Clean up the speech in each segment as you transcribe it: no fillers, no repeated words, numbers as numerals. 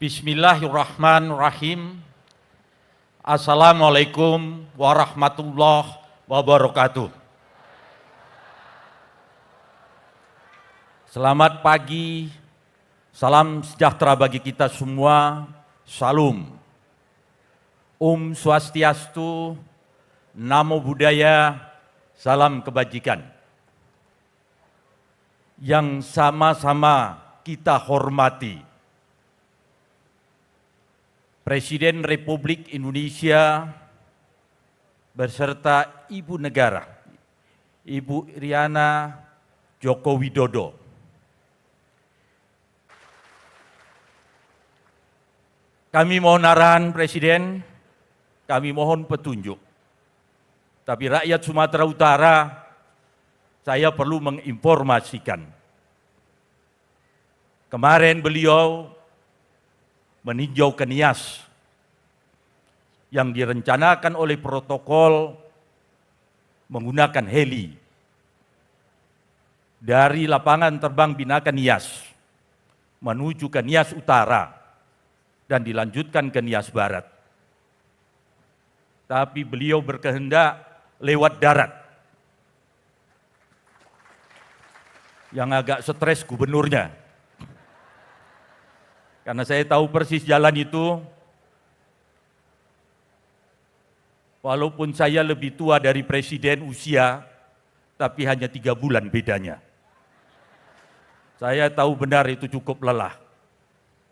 Bismillahirrahmanirrahim. Assalamualaikum warahmatullahi wabarakatuh. Selamat pagi, salam sejahtera bagi kita semua, Salam. Swastiastu, Namo Buddhaya, salam kebajikan. Yang sama-sama kita hormati, Presiden Republik Indonesia beserta Ibu Negara, Ibu Iriana Joko Widodo. Kami mohon arahan Presiden, kami mohon petunjuk. Tapi rakyat Sumatera Utara, saya perlu menginformasikan. Kemarin beliau meninjau ke Nias yang direncanakan oleh protokol menggunakan heli dari lapangan terbang Binakan Nias menuju ke Nias Utara dan dilanjutkan ke Nias Barat. Tapi beliau berkehendak lewat darat. Yang agak stres gubernurnya. Karena saya tahu persis jalan itu, walaupun saya lebih tua dari Presiden usia, tapi hanya 3 bulan bedanya. Saya tahu benar itu cukup lelah,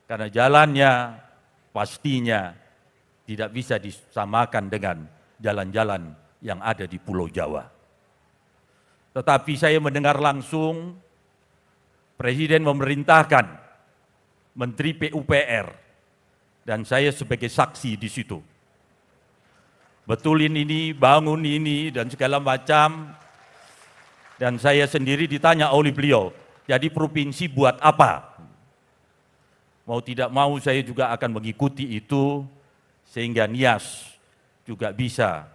karena jalannya pastinya tidak bisa disamakan dengan jalan-jalan yang ada di Pulau Jawa. Tetapi saya mendengar langsung Presiden memerintahkan Menteri PUPR, dan saya sebagai saksi di situ. Betulin ini, bangun ini, dan segala macam. Dan saya sendiri ditanya oleh beliau, jadi provinsi buat apa? Mau tidak mau saya juga akan mengikuti itu, sehingga Nias juga bisa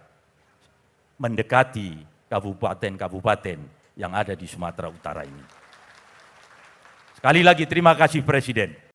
mendekati kabupaten-kabupaten yang ada di Sumatera Utara ini. Sekali lagi terima kasih Presiden.